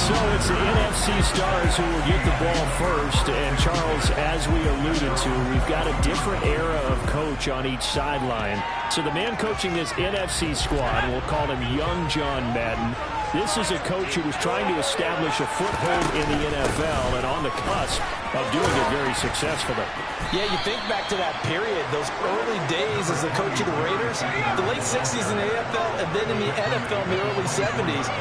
So it's the NFC stars who will get the ball first. And, Charles, as we alluded to, we've got a different era of coach on each sideline. So the man coaching this NFC squad, we'll call him Young John Madden. This is a coach who was trying to establish a foothold in the NFL and on the cusp of doing it very successfully. Yeah, you think back to that period, those early days as the coach of the Raiders, the late 60s in the AFL and then in the NFL in the early 70s.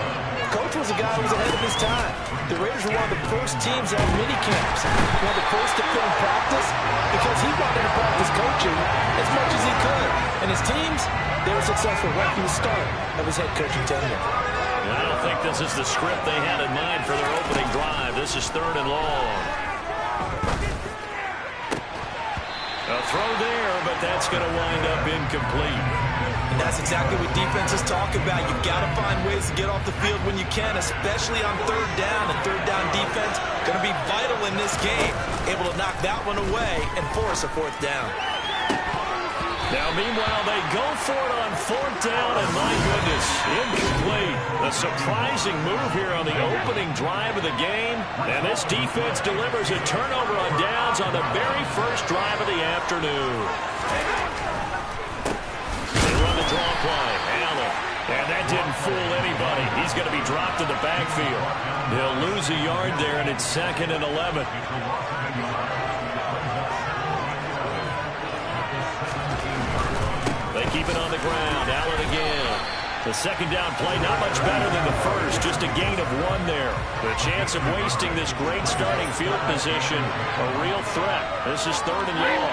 Coach was a guy who was ahead of his time. The Raiders were one of the first teams to have mini camps, one of the first to film practice, because he wanted to practice coaching as much as he could. And his teams, they were successful right from the start of his head coaching tenure. I don't think this is the script they had in mind for their opening drive. This is 3rd and long. A throw there, but that's going to wind up incomplete. And that's exactly what defenses talk about. You've got to find ways to get off the field when you can, especially on 3rd down. And 3rd down defense going to be vital in this game. Able to knock that one away and force a 4th down. Now, meanwhile, they go for it on 4th down, and my goodness, incomplete. A surprising move here on the opening drive of the game, and this defense delivers a turnover on downs on the very first drive of the afternoon. They run the draw play, Allen, and that didn't fool anybody. He's going to be dropped in the backfield. He'll lose a yard there, and it's 2nd and 11. They keep it on the ground. Allen again. The 2nd down play, not much better than the first. Just a gain of 1 there. The chance of wasting this great starting field position, a real threat. This is 3rd and long.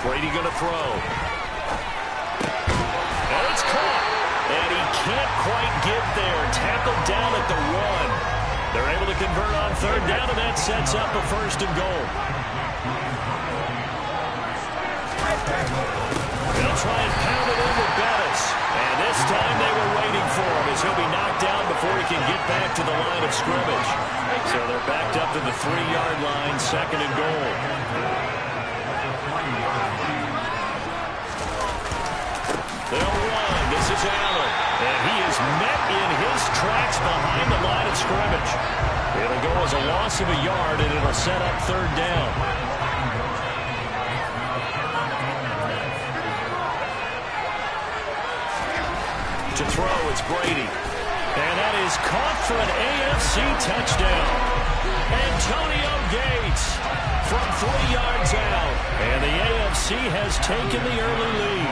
Brady going to throw. And it's caught. And he can't quite get there. Tackled down at the 1. They're able to convert on 3rd down, and that sets up a 1st and goal. They'll try and pound it in with Bettis. And this time they were waiting for him as he'll be knocked down before he can get back to the line of scrimmage. So they're backed up to the 3-yard line, 2nd and goal. They'll run. This is Allen. And he is met in his tracks behind the line of scrimmage. It'll go as a loss of a yard, and it'll set up 3rd down. To throw, it's Brady. And that is caught for an AFC touchdown. Antonio Gates from 3 yards out. And the AFC has taken the early lead.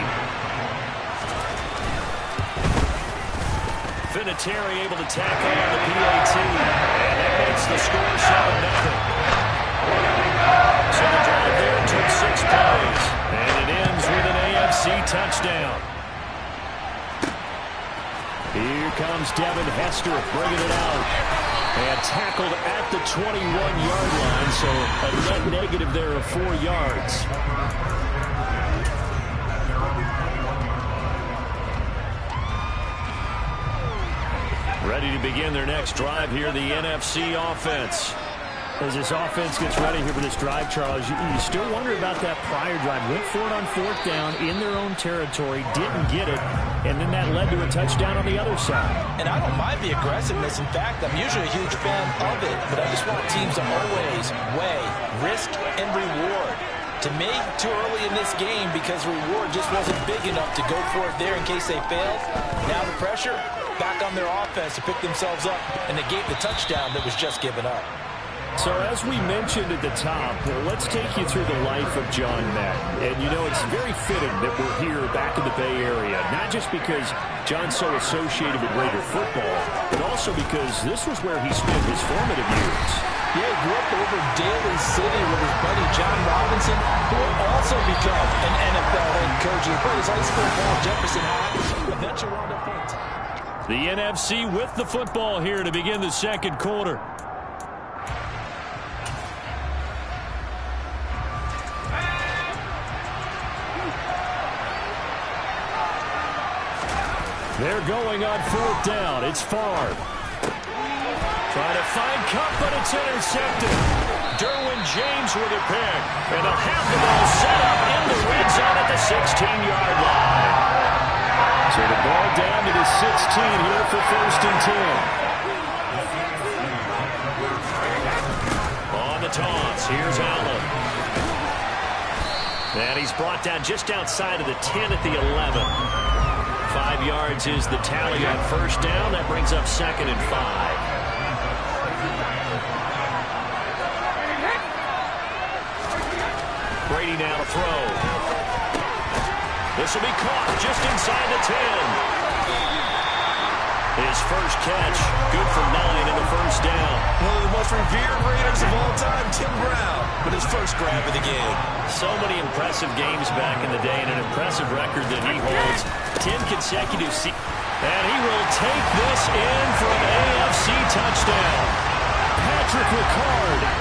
Vinatieri able to tack on the PAT. And that makes the score 7-0. So the drive there took 6 plays. And it ends with an AFC touchdown. Here comes Devin Hester bringing it out. And tackled at the 21-yard line, so a net negative there of 4 yards. Ready to begin their next drive here, the NFC offense. As this offense gets ready here for this drive, Charles, you still wonder about that prior drive. Went for it on 4th down in their own territory, didn't get it, and then that led to a touchdown on the other side. And I don't mind the aggressiveness. In fact, I'm usually a huge fan of it, but I just want teams to always weigh risk and reward. To me, too early in this game because reward just wasn't big enough to go for it there in case they failed. Now the pressure back on their offense to pick themselves up and negate the touchdown that was just given up. So as we mentioned at the top, let's take you through the life of John Madden. And, you know, it's very fitting that we're here back in the Bay Area, not just because John's so associated with Raider football, but also because this was where he spent his formative years. Yeah, he grew up over Daly City with his buddy John Robinson, who would also become an NFL head coach. He played his high school ball, Jefferson High, eventually wound up playing. The NFC with the football here to begin the 2nd quarter. They're going on 4th down. It's Favre. Trying to find Cup, but it's intercepted. Derwin James with a pick. And they'll have the ball set up in the red zone at the 16-yard line. So the ball down to the 16 here for 1st and 10. On the toss, here's Allen. And he's brought down just outside of the 10 at the 11. 5 yards is the tally on 1st down. That brings up 2nd and 5. Brady now to throw. This will be caught just inside the 10. His first catch, good for 9 in the 1st down. One of the most revered Raiders of all time, Tim Brown, but his first grab of the game. So many impressive games back in the day and an impressive record that he holds. 10 consecutive seasons. And he will take this in for an AFC touchdown. Patrick Ricard.